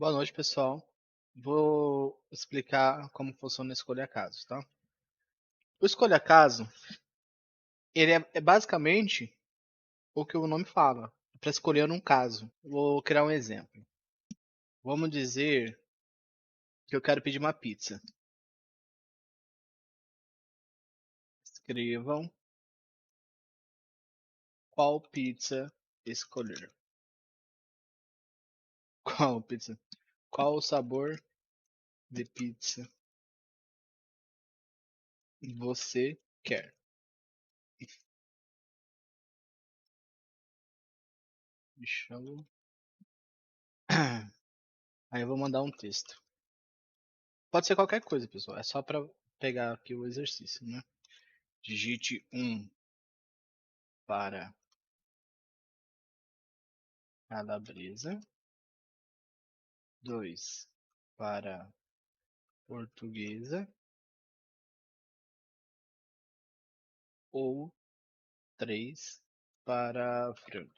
Boa noite, pessoal. Vou explicar como funciona o escolha caso, tá? O escolha caso, ele é basicamente o que o nome fala, para escolher um caso. Vou criar um exemplo. Vamos dizer que eu quero pedir uma pizza. Escrevam qual pizza escolher. Qual pizza? Qual o sabor de pizza você quer? Deixa eu... Aí eu vou mandar um texto. Pode ser qualquer coisa, pessoal. É só para pegar aqui o exercício, né? Digite para calabresa, 2 para portuguesa ou 3 para frango.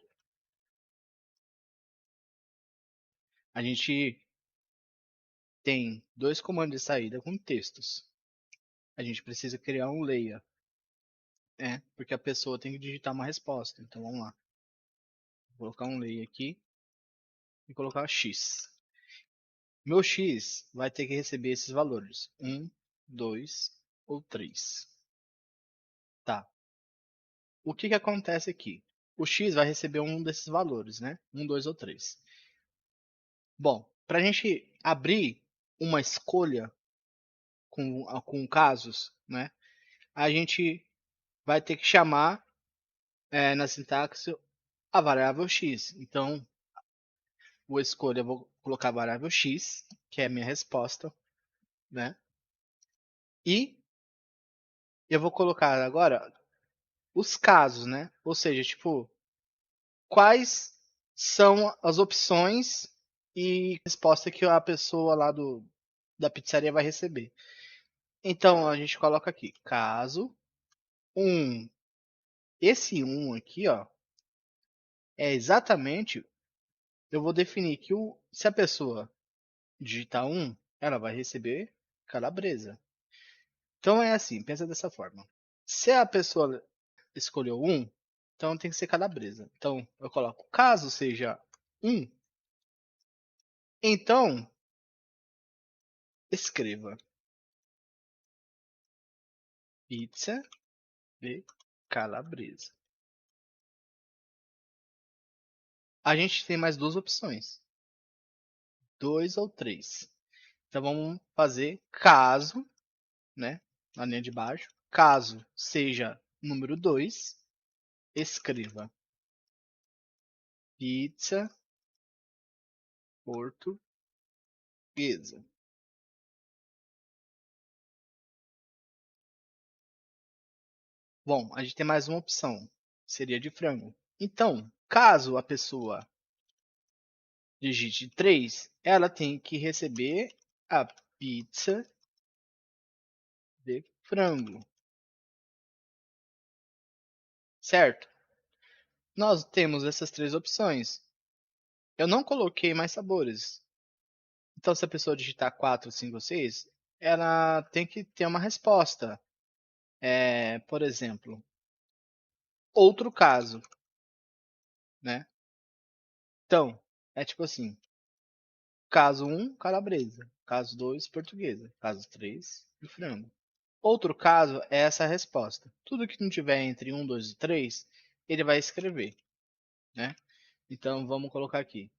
A gente tem dois comandos de saída com textos. A gente precisa criar um leia, né? Porque a pessoa tem que digitar uma resposta. Então vamos lá. Vou colocar um leia aqui e colocar X. Meu X vai ter que receber esses valores: 1, 2 ou 3. Tá. O que que acontece aqui? O X vai receber um desses valores, né? 1, 2 ou 3. Bom, para a gente abrir uma escolha com casos, né? A gente vai ter que chamar na sintaxe a variável x. Então, vou escolher, vou colocar a variável x, que é a minha resposta, né? E eu vou colocar agora os casos, né? Ou seja, tipo, quais são as opções e resposta que a pessoa lá da pizzaria vai receber. Então, a gente coloca aqui, caso um. Esse um aqui, ó, é exatamente, eu vou definir que se a pessoa digitar um, ela vai receber calabresa. Então é assim, pensa dessa forma. Se a pessoa escolheu um, então tem que ser calabresa. Então eu coloco caso seja um, então escreva pizza de calabresa. A gente tem mais duas opções, dois ou três. Então vamos fazer caso, né? Na linha de baixo. Caso seja número 2, escreva pizza portuguesa. Bom, a gente tem mais uma opção, seria de frango. Então, caso a pessoa digite 3, ela tem que receber a pizza de frango, certo? Nós temos essas três opções. Eu não coloquei mais sabores. Então, se a pessoa digitar 4, 5 ou 6, ela tem que ter uma resposta. Por exemplo, outro caso, né? Então, é tipo assim, caso um, calabresa. Caso 2, portuguesa. Caso 3, de frango. Outro caso é essa resposta. Tudo que não tiver entre um, 2 e 3, ele vai escrever, né? Então vamos colocar aqui.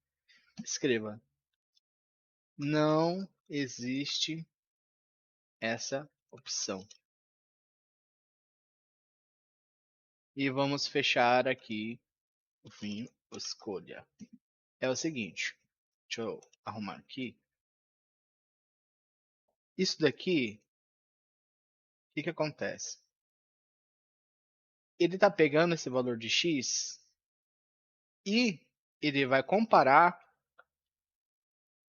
Escreva. Não existe essa opção. E vamos fechar aqui o fim, escolha. É o seguinte, deixa eu arrumar aqui. Isso daqui, o que que acontece? Ele está pegando esse valor de x e ele vai comparar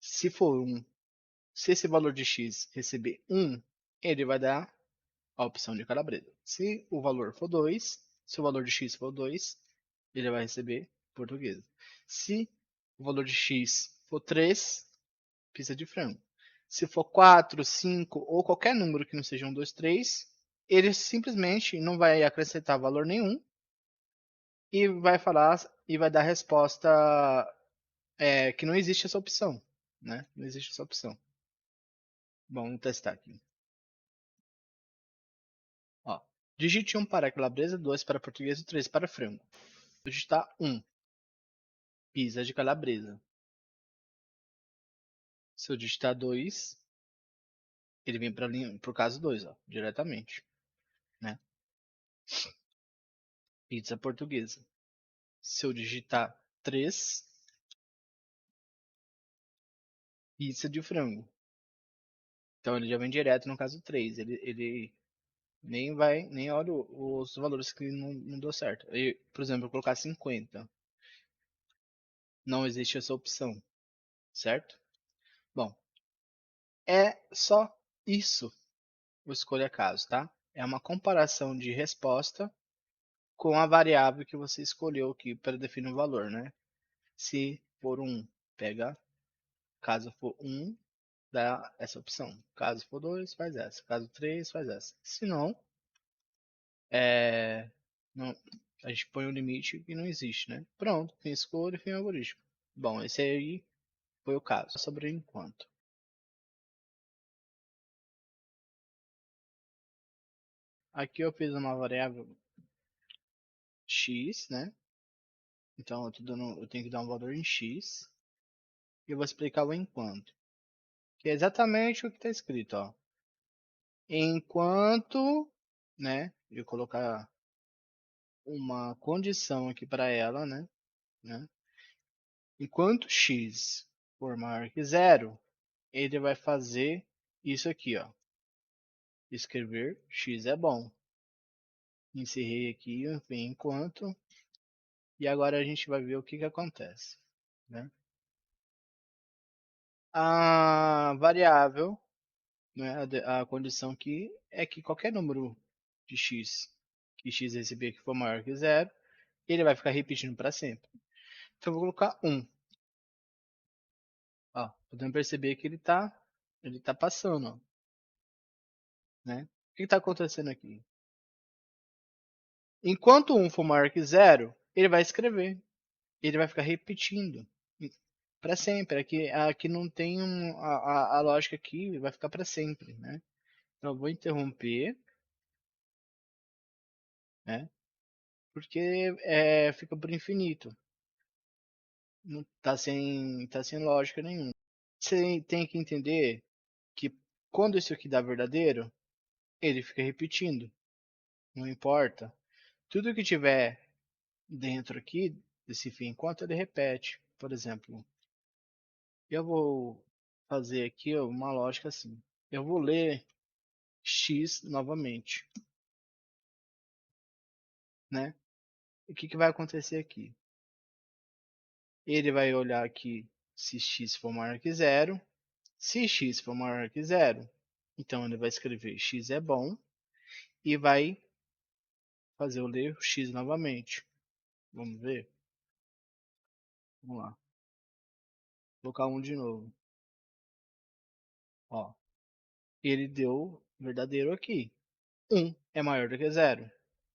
se for um. Se esse valor de x receber 1, ele vai dar a opção de calabresa. Se o valor for 2, se o valor de x for 2, ele vai receber portuguesa. Se o valor de x for 3, pizza de frango. Se for 4, 5 ou qualquer número que não seja 1, 2, 3, ele simplesmente não vai acrescentar valor nenhum e vai falar e vai dar a resposta que não existe essa opção, né? Não existe essa opção. Bom, vamos testar aqui. Ó, digite 1 para calabresa, 2 para português e 3 para frango. Vou digitar 1, pizza de calabresa. Se eu digitar 2, ele vem para o caso 2, ó, diretamente, né? Pizza portuguesa. Se eu digitar 3, pizza de frango. Então ele já vem direto no caso 3. Ele nem olha os valores que não deu certo. Por exemplo, eu colocar 50. Não existe essa opção, certo? Bom, é só isso o escolha caso, tá? É uma comparação de resposta com a variável que você escolheu aqui para definir o valor, né? Se for 1, pega. Caso for 1, dá essa opção. Caso for 2, faz essa. Caso 3, faz essa. Se não, não, a gente põe um limite e não existe, né? Pronto, fim escolha, fim algoritmo. Bom, esse aí foi o caso. Sobre o enquanto. Aqui eu fiz uma variável x, né? Então eu tenho que dar um valor em x. E eu vou explicar o enquanto. Que é exatamente o que está escrito, ó. Enquanto, né? Eu colocar uma condição aqui para ela, né? Enquanto x for maior que zero, ele vai fazer isso aqui, ó. Escrever x é bom. Encerrei aqui, enfim, enquanto. E agora a gente vai ver o que que acontece, né? A variável, né, a condição aqui é que qualquer número de x que x receber que for maior que zero, ele vai ficar repetindo para sempre. Então eu vou colocar 1. Ó, podemos perceber que ele tá passando, ó, né? O que está acontecendo aqui? Enquanto 1 for maior que zero, ele vai escrever. Ele vai ficar repetindo para sempre. Aqui não tem a lógica aqui vai ficar para sempre, né? Então eu vou interromper, né? Porque fica por infinito. Não tá sem lógica nenhuma. Você tem que entender que quando isso aqui dá verdadeiro, ele fica repetindo. Não importa. Tudo que tiver dentro aqui desse fim enquanto ele repete. Por exemplo, eu vou fazer aqui uma lógica assim. Eu vou ler x novamente, né? O que que vai acontecer aqui? Ele vai olhar aqui se x for maior que zero. Se x for maior que zero, então ele vai escrever x é bom e vai fazer eu ler x novamente. Vamos ver? Vamos lá. Vou colocar um de novo. Ó, ele deu verdadeiro aqui. 1 é maior do que zero.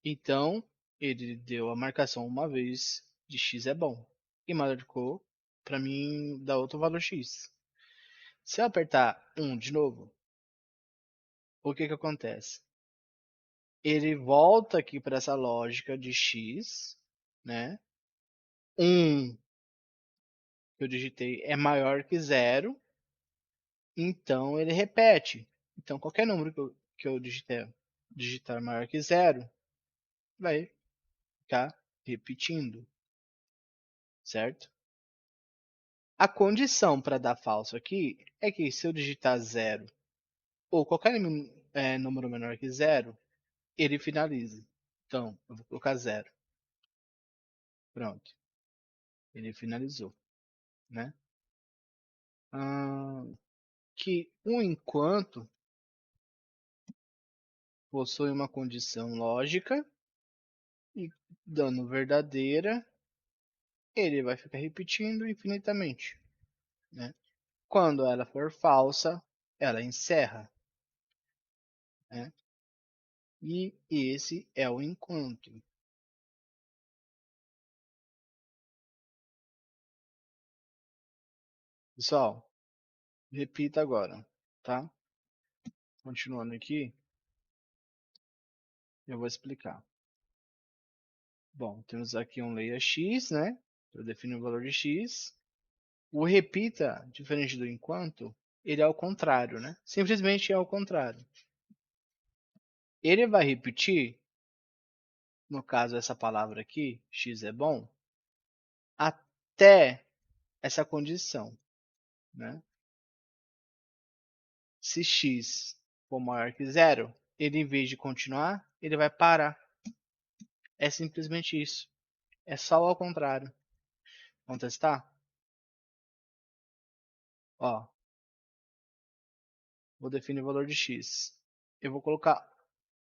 Então, ele deu a marcação uma vez de x é bom. E marcou para mim dar outro valor x. Se eu apertar 1 de novo, o que que acontece? Ele volta aqui para essa lógica de x, né? 1 que eu digitei é maior que zero, então ele repete. Então, qualquer número que eu digitar maior que zero, vai ficar repetindo, certo? A condição para dar falso aqui é que se eu digitar zero ou qualquer número menor que zero, ele finalize. Então, eu vou colocar zero. Pronto. Ele finalizou, né? Que o enquanto possui uma condição lógica e dando verdadeira, ele vai ficar repetindo infinitamente, né? Quando ela for falsa, ela encerra, né? E esse é o enquanto. Pessoal, repita agora, tá? Continuando aqui, eu vou explicar. Bom, temos aqui um layer x, né? Eu defino o valor de x. O repita, diferente do enquanto, ele é ao contrário, né? Simplesmente é ao contrário. Ele vai repetir, no caso essa palavra aqui, x é bom, até essa condição, né? Se x for maior que zero, ele em vez de continuar, ele vai parar. É simplesmente isso. É só ao contrário. Vamos testar? Ó, vou definir o valor de x. Eu vou colocar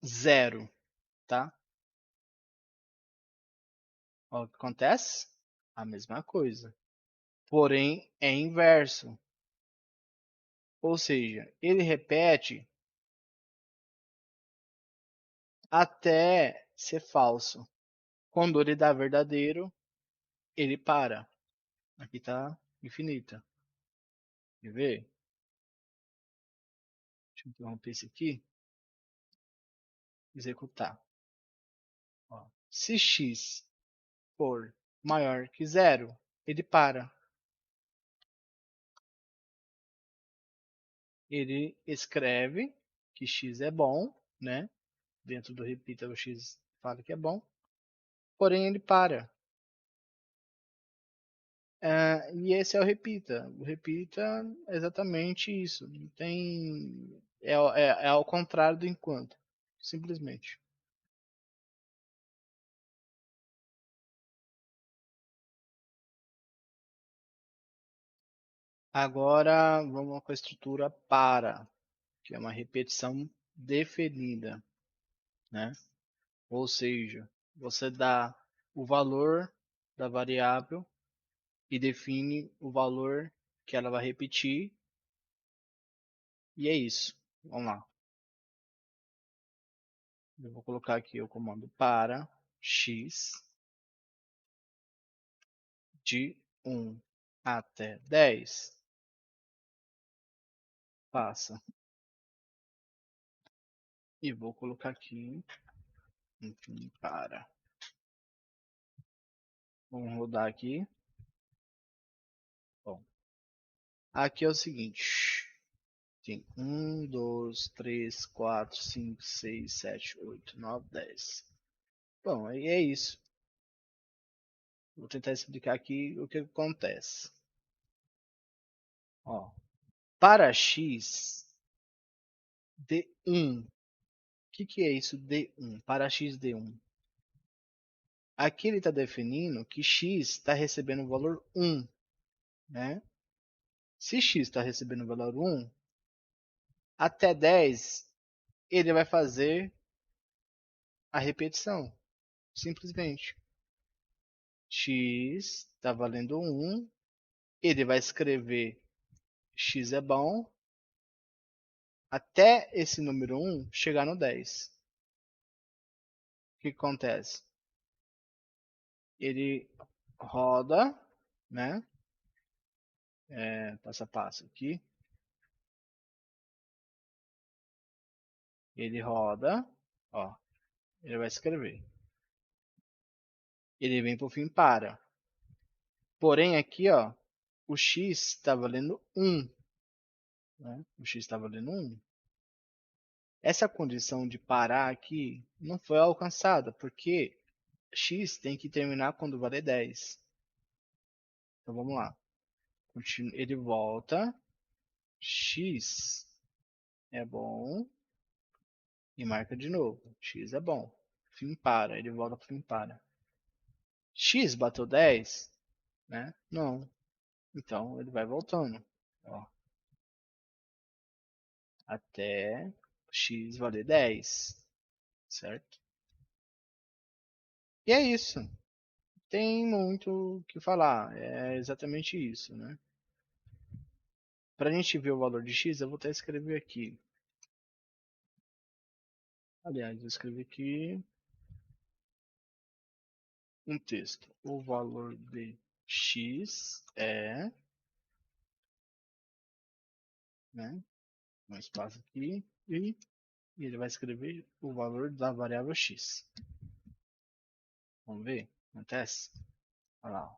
zero, tá? Ó, o que acontece? A mesma coisa. Porém, é inverso. Ou seja, ele repete até ser falso. Quando ele dá verdadeiro, ele para. Aqui está infinita. Quer ver? Deixa eu interromper isso aqui. Executar. Ó. Se x for maior que zero, ele para. Ele escreve que x é bom, né? Dentro do repita o x fala que é bom. Porém, ele para. E esse é o repita. O repita é exatamente isso. Não tem. É ao contrário do enquanto. Simplesmente. Agora vamos com a estrutura para, que é uma repetição definida, né? Ou seja, você dá o valor da variável e define o valor que ela vai repetir. E é isso. Vamos lá. Eu vou colocar aqui o comando para x de 1 até 10 passa. E vou colocar aqui, enfim, para. Vamos rodar aqui. Bom, aqui é o seguinte. Tem 1, 2, 3, 4, 5, 6, 7, 8, 9, 10. Bom, aí é isso. Vou tentar explicar aqui o que acontece. Ó, para x d1, o que é isso d1? Para x d1. Aqui ele está definindo que x está recebendo o valor 1, né? Se x está recebendo o valor 1, até 10 ele vai fazer a repetição, simplesmente. X está valendo 1, ele vai escrever x é bom, até esse número 1 chegar no 10. O que acontece? Ele roda, né? Passo a passo aqui. Ele roda, ó, ele vai escrever. Ele vem por fim para. Porém aqui, ó, o x está valendo 1, né? O x está valendo 1. Essa condição de parar aqui não foi alcançada, porque x tem que terminar quando valer 10. Então vamos lá. Ele volta, x é bom, e marca de novo. X é bom. Fim para, ele volta para fim para. X bateu 10, né? Não. Então ele vai voltando, ó, até x valer 10, certo? E é isso. Tem muito o que falar. É exatamente isso, né? Para a gente ver o valor de x, eu vou até escrever aqui. Aliás, eu escrevi aqui um texto. O valor de x é, né, um espaço aqui, e ele vai escrever o valor da variável x. Vamos ver? Acontece? Olha lá.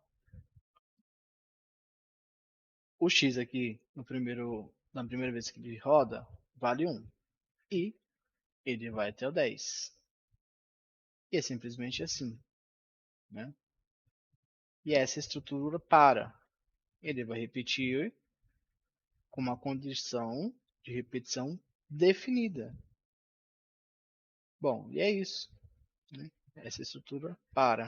O x aqui, na primeira vez que ele roda, vale 1. E ele vai até o 10. E é simplesmente assim, né? E essa estrutura para. Ele vai repetir com uma condição de repetição definida. Bom, e é isso, né? Essa estrutura para.